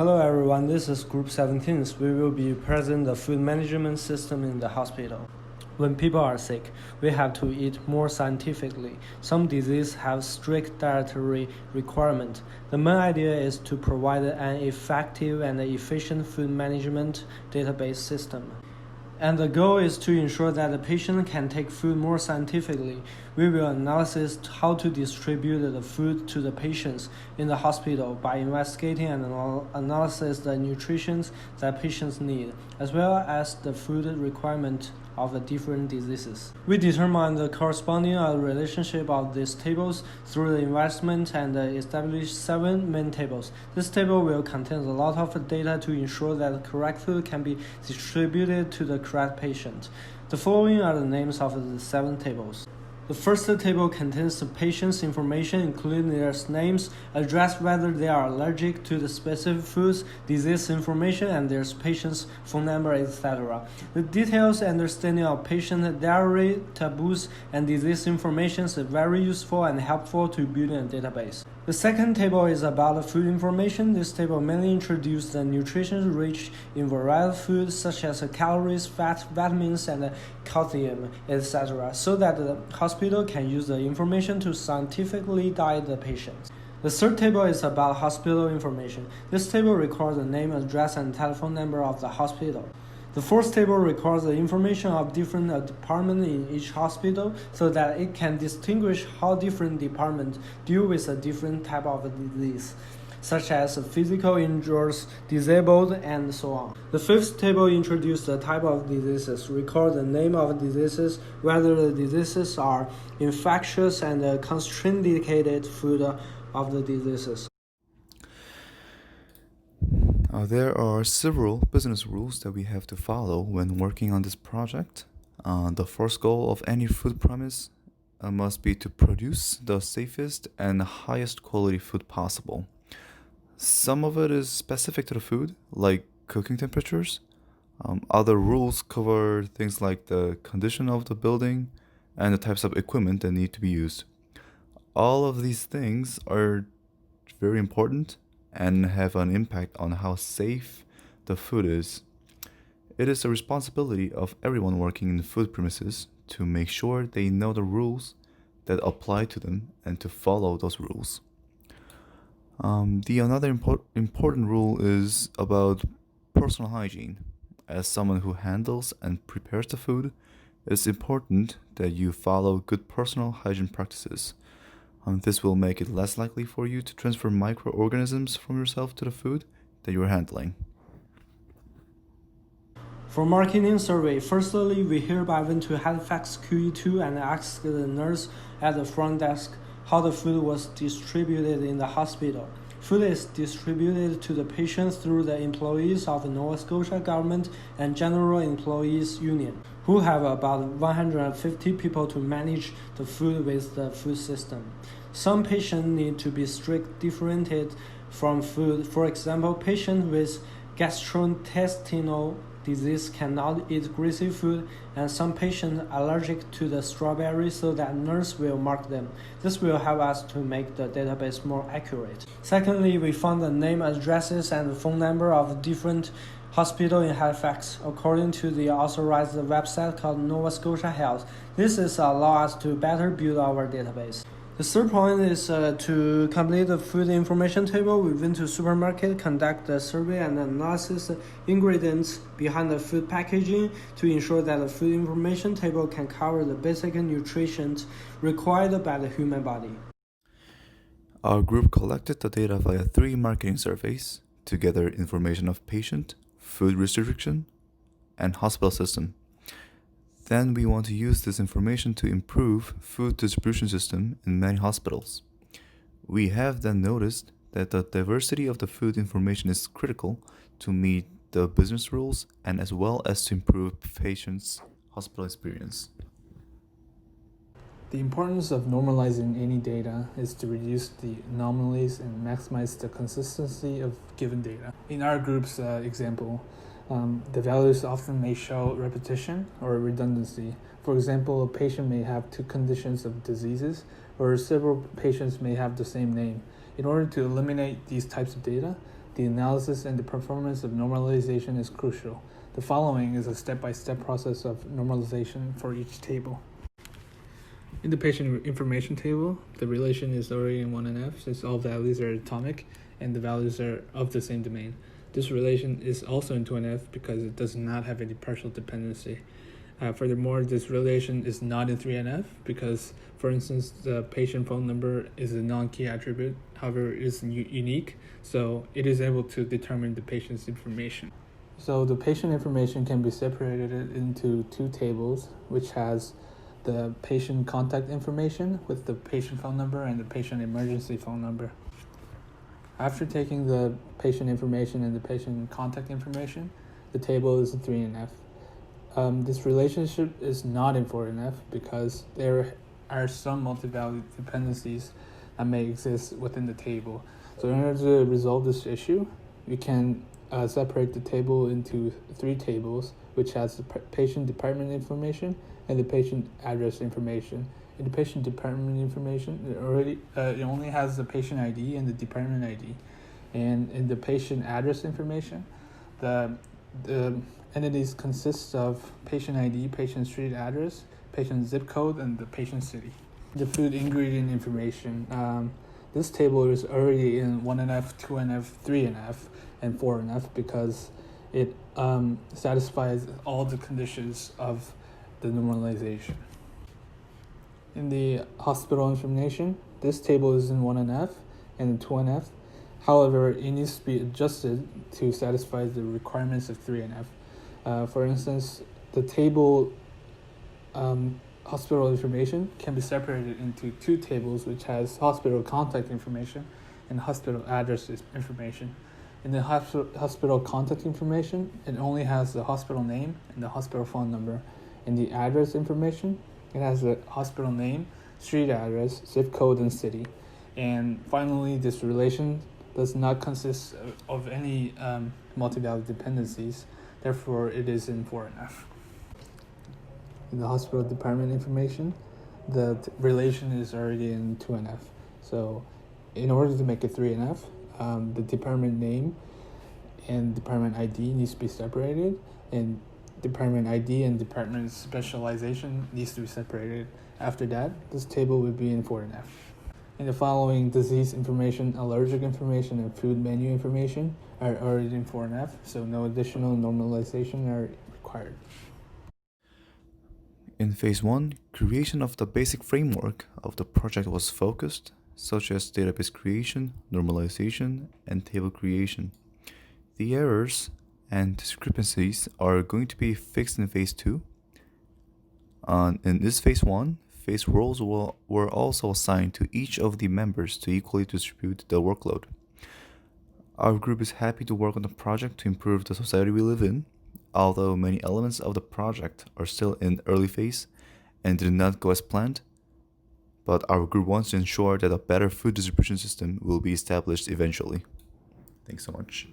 Hello everyone, this is Group 17. We will be present the food management system in the hospital. When people are sick, we have to eat more scientifically. Some diseases have strict dietary requirements. The main idea is to provide an effective and efficient food management database system. And the goal is to ensure that the patient can take food more scientifically. We will analyze how to distribute the food to the patients in the hospital by investigating and analysis the nutrition that patients need, as well as the food requirement of the different diseases. We determine the corresponding relationship of these tables through the investment and establish 7 main tables. This table will contain a lot of data to ensure that the correct food can be distributed to the correct patient. The following are the names of the 7 tables. The first table contains the patient's information, including their names, address, whether they are allergic to the specific foods, disease information, and their patient's phone number, etc. The details understanding of patient diary, taboos, and disease information is very useful and helpful to building a database. The second table is about the food information. This table mainly introduces the nutrition rich in variety of foods such as calories, fat, vitamins, and calcium, etc., so that the hospital can use the information to scientifically diet the patients. The third table is about hospital information. This table records the name, address, and telephone number of the hospital. The fourth table records the information of different departments in each hospital so that it can distinguish how different departments deal with a different type of disease, such as physical injuries, disabled, and so on. The fifth table introduces the type of diseases, record the name of diseases, whether the diseases are infectious, and the contraindicated food of the diseases. There are several business rules that we have to follow when working on this project. The first goal of any food premise must be to produce the safest and highest quality food possible. Some of it is specific to the food, like cooking temperatures. Other rules cover things like the condition of the building and the types of equipment that need to be used. All of these things are very important and have an impact on how safe the food is. It is the responsibility of everyone working in food premises to make sure they know the rules that apply to them and to follow those rules. Another important rule is about personal hygiene. As someone who handles and prepares the food, it's important that you follow good personal hygiene practices. This will make it less likely for you to transfer microorganisms from yourself to the food that you are handling. For marketing survey, firstly, we hereby went to Halifax QE2 and asked the nurse at the front desk how the food was distributed in the hospital. Food is distributed to the patients through the employees of the Nova Scotia government and General Employees Union, who have about 150 people to manage the food with the food system. Some patients need to be strict differentiated from food. For example, patients with gastrointestinal disease cannot eat greasy food, and some patients are allergic to the strawberries, so that nurse will mark them. This will help us to make the database more accurate. Secondly, we found the name, addresses, and phone number of different hospitals in Halifax according to the authorized website called Nova Scotia Health. This is allow us to better build our database. The third point is to complete the food information table. We went to supermarket, conduct the survey and analysis the ingredients behind the food packaging to ensure that the food information table can cover the basic nutrition required by the human body. Our group collected the data via 3 marketing surveys to gather information of patient, food restriction, and hospital system. Then we want to use this information to improve food distribution system in many hospitals. We have then noticed that the diversity of the food information is critical to meet the business rules and as well as to improve patients' hospital experience. The importance of normalizing any data is to reduce the anomalies and maximize the consistency of given data. In our group's example, the values often may show repetition or redundancy. For example, a patient may have 2 conditions of diseases, or several patients may have the same name. In order to eliminate these types of data, The analysis and the performance of normalization is crucial. The following is a step-by-step process of normalization for each table. In the patient information table, the relation is already in 1NF since all values are atomic and the values are of the same domain. This relation is also in 2NF because it does not have any partial dependency. Furthermore, this relation is not in 3NF because, for instance, the patient phone number is a non-key attribute, however, it is unique, so it is able to determine the patient's information. So the patient information can be separated into two tables, which has the patient contact information with the patient phone number and the patient emergency phone number. After taking the patient information and the patient contact information, the table is 3NF. This relationship is not in 4NF because there are some multi-value dependencies that may exist within the table. So in order to resolve this issue, we can separate the table into three tables, which has the patient department information and the patient address information. In the patient department information, it only has the patient ID and the department ID. And in the patient address information, the entities consist of patient ID, patient street address, patient zip code, and the patient city. The food ingredient information. This table is already in 1NF, 2NF, 3NF, and 4NF because it satisfies all the conditions of the normalization. In the hospital information, this table is in 1NF and 2NF. However, it needs to be adjusted to satisfy the requirements of 3NF. For instance, the table hospital information can be separated into two tables, which has hospital contact information and hospital address information. In the hospital contact information, it only has the hospital name and the hospital phone number. In the address information, it has the hospital name, street address, zip code, and city. And finally, this relation does not consist of any multi-value dependencies. Therefore, it is in 4NF. In the hospital department information, the relation is already in 2NF. So in order to make it 3NF, the department name and department ID needs to be separated, and department ID and department specialization needs to be separated. After that, this table would be in 4NF. In the following, disease information, allergic information, and food menu information are already in 4NF, so no additional normalization are required. In phase 1, creation of the basic framework of the project was focused, such as database creation, normalization, and table creation. The errors and discrepancies are going to be fixed in phase 2. In this phase 1, phase roles were also assigned to each of the members to equally distribute the workload. Our group is happy to work on the project to improve the society we live in, although many elements of the project are still in early phase and did not go as planned. But our group wants to ensure that a better food distribution system will be established eventually. Thanks so much.